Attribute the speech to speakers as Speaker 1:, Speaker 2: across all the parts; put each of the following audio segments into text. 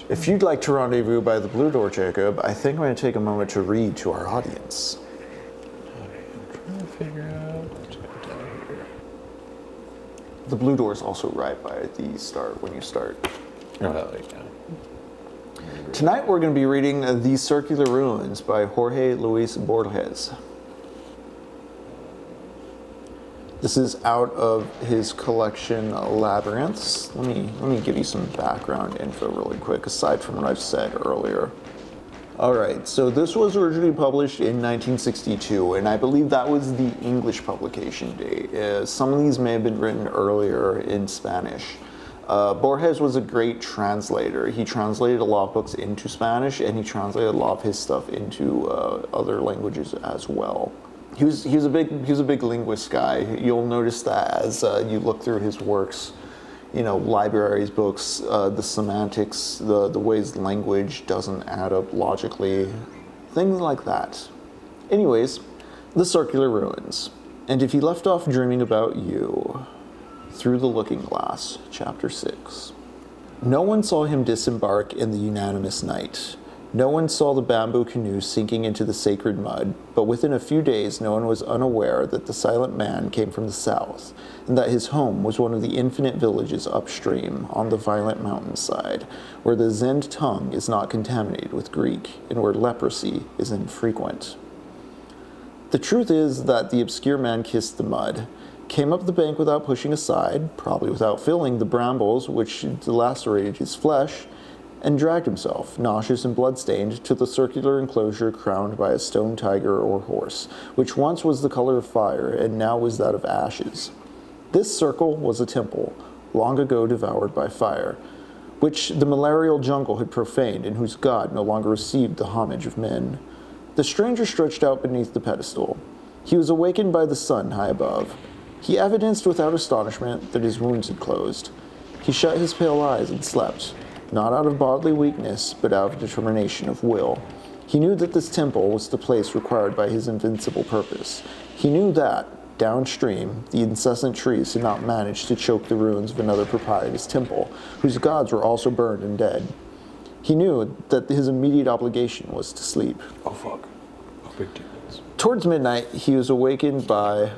Speaker 1: If you'd like to rendezvous by the Blue Door, Jacob, I think I'm going to take a moment to read to our audience.
Speaker 2: I'm trying to figure out what's going down here.
Speaker 1: The Blue Door is also right by the start when you start.
Speaker 2: Oh, yeah.
Speaker 1: Tonight we're going to be reading The Circular Ruins by Jorge Luis Borges. This is out of his collection Labyrinths. Let me give you some background info really quick, aside from what I've said earlier. Alright, so this was originally published in 1962, and I believe that was the English publication date. Some of these may have been written earlier in Spanish. Borges was a great translator. He translated a lot of books into Spanish, and he translated a lot of his stuff into other languages as well. He was a big linguist guy. You'll notice that as you look through his works, libraries, books, the semantics, the ways language doesn't add up logically, things like that. Anyways, The Circular Ruins. And if he left off dreaming about you, Through the Looking Glass, Chapter 6. No one saw him disembark in the unanimous night. No one saw the bamboo canoe sinking into the sacred mud, but within a few days no one was unaware that the silent man came from the south, and that his home was one of the infinite villages upstream on the violent mountainside, where the Zend tongue is not contaminated with Greek, and where leprosy is infrequent. The truth is that the obscure man kissed the mud, came up the bank without pushing aside, probably without feeling the brambles which lacerated his flesh, and dragged himself, nauseous and blood-stained, to the circular enclosure crowned by a stone tiger or horse, which once was the color of fire and now was that of ashes. This circle was a temple, long ago devoured by fire, which the malarial jungle had profaned and whose god no longer received the homage of men. The stranger stretched out beneath the pedestal. He was awakened by the sun high above. He evidenced without astonishment that his wounds had closed. He shut his pale eyes and slept, not out of bodily weakness, but out of determination of will. He knew that this temple was the place required by his invincible purpose. He knew that, downstream, the incessant trees had not managed to choke the ruins of another proprietor's temple, whose gods were also burned and dead. He knew that his immediate obligation was to sleep.
Speaker 2: Oh, fuck. Oh, big demons.
Speaker 1: Towards midnight, he was awakened by...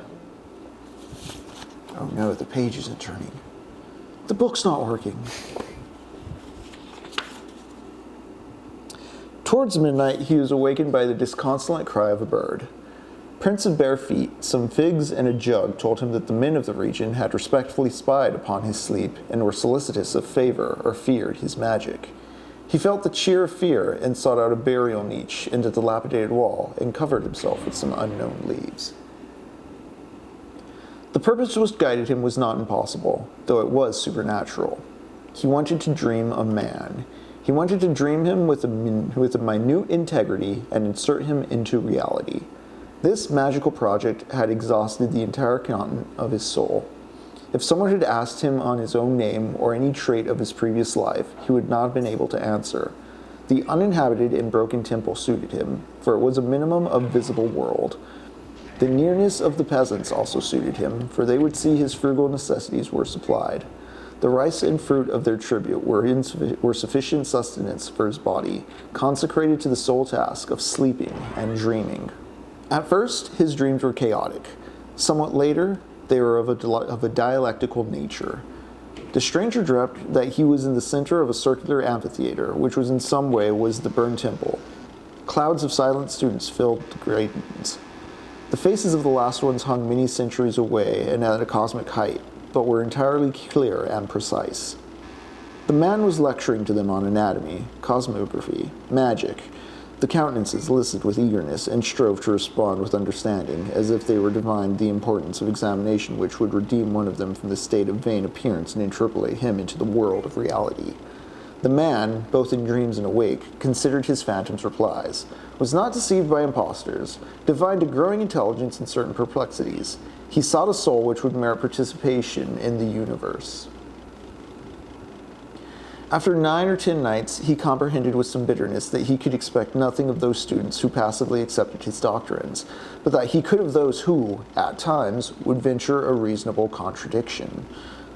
Speaker 1: Oh no, the page isn't turning. The book's not working. Towards midnight, he was awakened by the disconsolate cry of a bird. Prints of bare feet, some figs, and a jug told him that the men of the region had respectfully spied upon his sleep and were solicitous of favor or feared his magic. He felt the cheer of fear and sought out a burial niche into the dilapidated wall and covered himself with some unknown leaves. The purpose which guided him was not impossible, though it was supernatural. He wanted to dream a man. He wanted to dream him with a minute integrity and insert him into reality. This magical project had exhausted the entire content of his soul. If someone had asked him on his own name or any trait of his previous life, he would not have been able to answer. The uninhabited and broken temple suited him, for it was a minimum of visible world. The nearness of the peasants also suited him, for they would see his frugal necessities were supplied. The rice and fruit of their tribute were sufficient sustenance for his body, consecrated to the sole task of sleeping and dreaming. At first, his dreams were chaotic. Somewhat later, they were of a dialectical nature. The stranger dreamt that he was in the center of a circular amphitheater, which was in some way was the burned temple. Clouds of silent students filled the gratings. The faces of the last ones hung many centuries away and at a cosmic height, but were entirely clear and precise. The man was lecturing to them on anatomy, cosmography, magic. The countenances listened with eagerness and strove to respond with understanding, as if they were divined the importance of examination which would redeem one of them from the state of vain appearance and interpolate him into the world of reality. The man, both in dreams and awake, considered his phantom's replies, was not deceived by impostors, divined a growing intelligence in certain perplexities. He sought a soul which would merit participation in the universe. After 9 or 10 nights, he comprehended with some bitterness that he could expect nothing of those students who passively accepted his doctrines, but that he could of those who, at times, would venture a reasonable contradiction.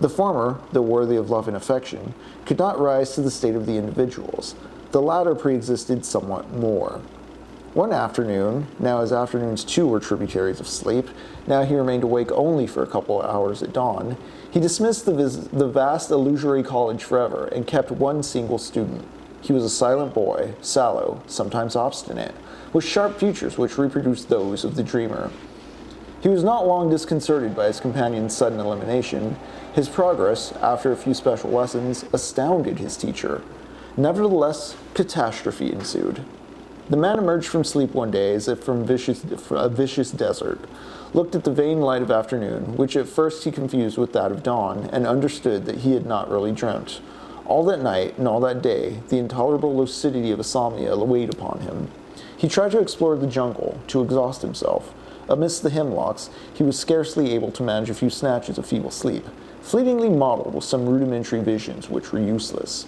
Speaker 1: The former, though worthy of love and affection, could not rise to the state of the individuals. The latter pre-existed somewhat more. One afternoon, now his afternoons too were tributaries of sleep, now he remained awake only for a couple of hours at dawn, he dismissed the vast illusory college forever and kept one single student. He was a silent boy, sallow, sometimes obstinate, with sharp features which reproduced those of the dreamer. He was not long disconcerted by his companion's sudden elimination. His progress, after a few special lessons, astounded his teacher. Nevertheless, catastrophe ensued. The man emerged from sleep one day as if from a vicious desert, looked at the vain light of afternoon, which at first he confused with that of dawn, and understood that he had not really dreamt. All that night and all that day, the intolerable lucidity of insomnia weighed upon him. He tried to explore the jungle, to exhaust himself. Amidst the hemlocks, he was scarcely able to manage a few snatches of feeble sleep, fleetingly mottled with some rudimentary visions which were useless.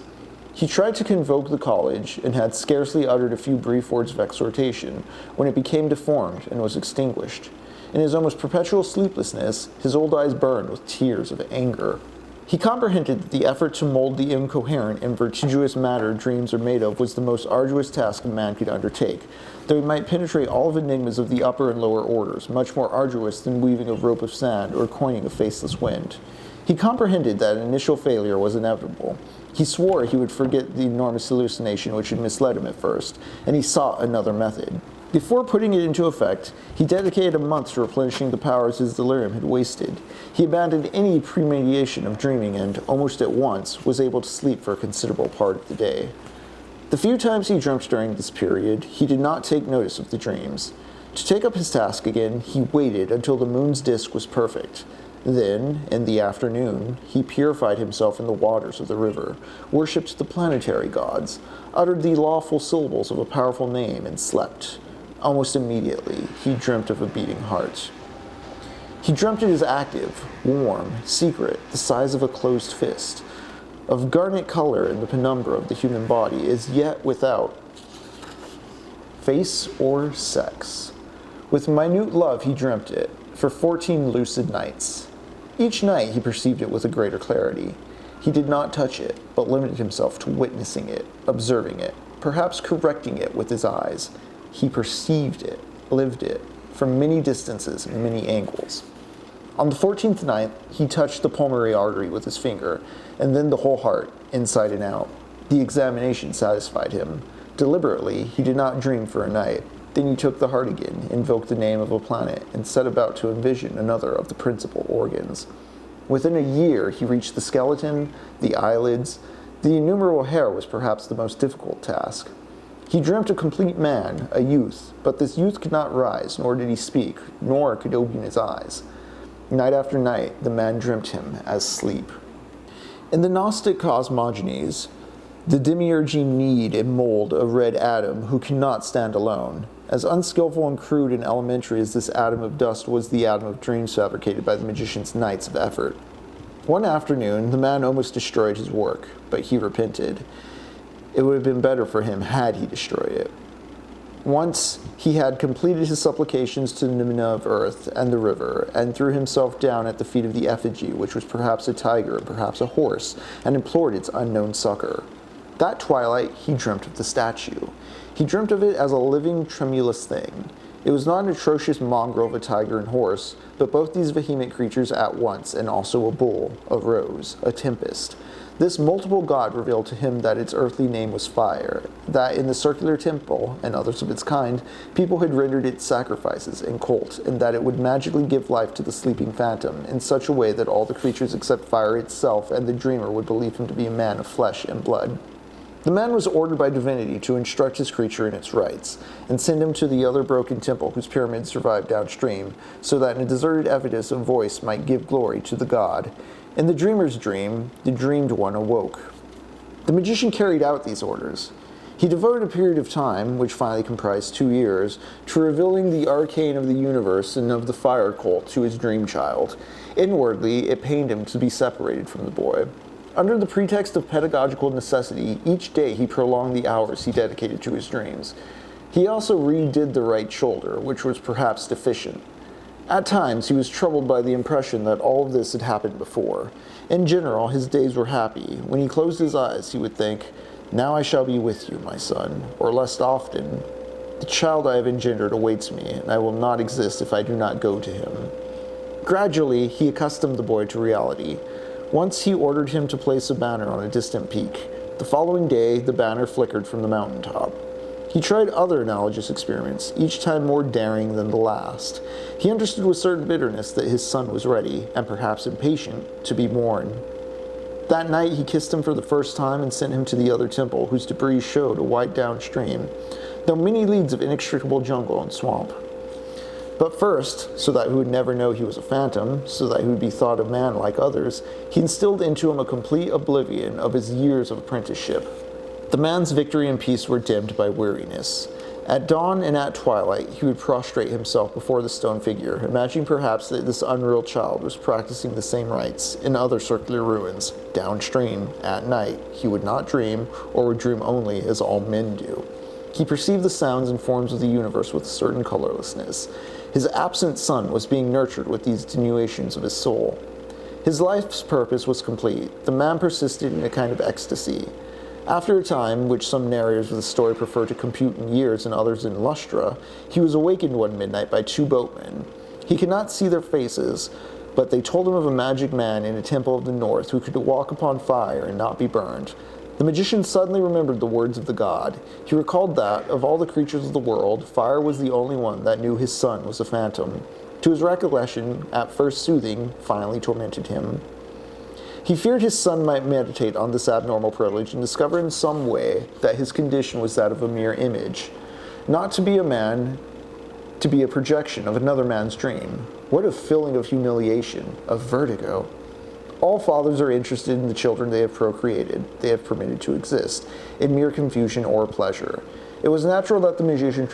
Speaker 1: He tried to convoke the college, and had scarcely uttered a few brief words of exhortation, when it became deformed and was extinguished. In his almost perpetual sleeplessness, his old eyes burned with tears of anger. He comprehended that the effort to mold the incoherent and vertiginous matter dreams are made of was the most arduous task a man could undertake, though he might penetrate all of enigmas of the upper and lower orders, much more arduous than weaving a rope of sand or coining a faceless wind. He comprehended that initial failure was inevitable. He swore he would forget the enormous hallucination which had misled him at first, and he sought another method. Before putting it into effect, he dedicated a month to replenishing the powers his delirium had wasted. He abandoned any premeditation of dreaming and, almost at once, was able to sleep for a considerable part of the day. The few times he dreamt during this period, he did not take notice of the dreams. To take up his task again, he waited until the moon's disk was perfect. Then, in the afternoon, he purified himself in the waters of the river, worshipped the planetary gods, uttered the lawful syllables of a powerful name, and slept. Almost immediately, he dreamt of a beating heart. He dreamt it as active, warm, secret, the size of a closed fist, of garnet color in the penumbra of the human body, as yet without face or sex. With minute love he dreamt it, for 14 lucid nights. Each night he perceived it with a greater clarity. He did not touch it, but limited himself to witnessing it, observing it, perhaps correcting it with his eyes. He perceived it, lived it, from many distances and many angles. On the 14th night, he touched the pulmonary artery with his finger, and then the whole heart, inside and out. The examination satisfied him. Deliberately, he did not dream for a night. Then he took the heart again, invoked the name of a planet, and set about to envision another of the principal organs. Within a year, he reached the skeleton, the eyelids. The innumerable hair was perhaps the most difficult task. He dreamt a complete man, a youth, but this youth could not rise, nor did he speak, nor could open his eyes. Night after night, the man dreamt him as sleep. In the Gnostic cosmogonies, the demiurge knead and mold a red atom who cannot stand alone. As unskillful and crude and elementary as this atom of dust was the atom of dreams fabricated by the magician's nights of effort. One afternoon, the man almost destroyed his work, but he repented. It would have been better for him had he destroyed it. Once he had completed his supplications to the Nimina of earth and the river, and threw himself down at the feet of the effigy, which was perhaps a tiger and perhaps a horse, and implored its unknown succor. That twilight he dreamt of the statue. He dreamt of it as a living, tremulous thing. It was not an atrocious mongrel of a tiger and horse, but both these vehement creatures at once, and also a bull, a rose, a tempest. This multiple god revealed to him that its earthly name was fire, that in the circular temple, and others of its kind, people had rendered it sacrifices and cult, and that it would magically give life to the sleeping phantom in such a way that all the creatures except fire itself and the dreamer would believe him to be a man of flesh and blood. The man was ordered by divinity to instruct his creature in its rites, and send him to the other broken temple whose pyramids survived downstream, so that in a deserted edifice a voice might give glory to the god. In the dreamer's dream, the dreamed one awoke. The magician carried out these orders. He devoted a period of time, which finally comprised 2 years, to revealing the arcane of the universe and of the fire cult to his dream child. Inwardly, it pained him to be separated from the boy. Under the pretext of pedagogical necessity, each day he prolonged the hours he dedicated to his dreams. He also redid the right shoulder, which was perhaps deficient. At times, he was troubled by the impression that all of this had happened before. In general, his days were happy. When he closed his eyes, he would think, "Now I shall be with you, my son," or less often, "The child I have engendered awaits me, and I will not exist if I do not go to him." Gradually, he accustomed the boy to reality. Once he ordered him to place a banner on a distant peak. The following day, the banner flickered from the mountaintop. He tried other analogous experiments, each time more daring than the last. He understood with certain bitterness that his son was ready, and perhaps impatient, to be born. That night he kissed him for the first time and sent him to the other temple, whose debris showed a white downstream, though many leagues of inextricable jungle and swamp. But first, so that he would never know he was a phantom, so that he would be thought a man like others, he instilled into him a complete oblivion of his years of apprenticeship. The man's victory and peace were dimmed by weariness. At dawn and at twilight, he would prostrate himself before the stone figure, imagining perhaps that this unreal child was practicing the same rites in other circular ruins. Downstream, at night, he would not dream, or would dream only as all men do. He perceived the sounds and forms of the universe with a certain colorlessness. His absent son was being nurtured with these attenuations of his soul. His life's purpose was complete. The man persisted in a kind of ecstasy. After a time, which some narrators of the story prefer to compute in years and others in lustra, he was awakened one midnight by two boatmen. He could not see their faces, but they told him of a magic man in a temple of the north who could walk upon fire and not be burned. The magician suddenly remembered the words of the god. He recalled that, of all the creatures of the world, fire was the only one that knew his son was a phantom. To his recollection, at first soothing, finally tormented him. He feared his son might meditate on this abnormal privilege and discover in some way that his condition was that of a mere image. Not to be a man, to be a projection of another man's dream. What a feeling of humiliation, of vertigo. All fathers are interested in the children they have procreated, they have permitted to exist, in mere confusion or pleasure. It was natural that the magician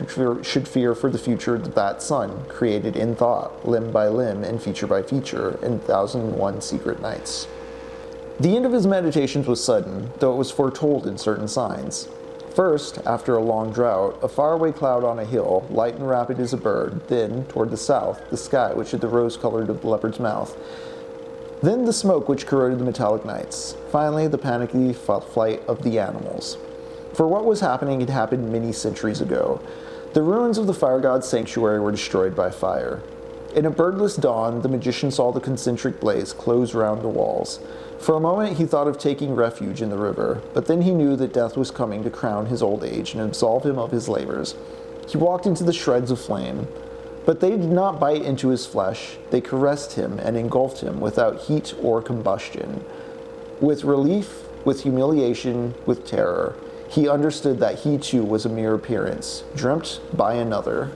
Speaker 1: should fear for the future of that son, created in thought, limb by limb and feature by feature, in 1001 secret nights. The end of his meditations was sudden, though it was foretold in certain signs. First, after a long drought, a faraway cloud on a hill, light and rapid as a bird, then, toward the south, the sky which had the rose-colored of the leopard's mouth, then the smoke which corroded the metallic nights, finally the panicky flight of the animals. For what was happening had happened many centuries ago. The ruins of the fire god's sanctuary were destroyed by fire. In a birdless dawn, the magician saw the concentric blaze close round the walls. For a moment he thought of taking refuge in the river, but then he knew that death was coming to crown his old age and absolve him of his labors. He walked into the shreds of flame, but they did not bite into his flesh. They caressed him and engulfed him without heat or combustion. With relief, with humiliation, with terror, he understood that he too was a mere appearance, dreamt by another.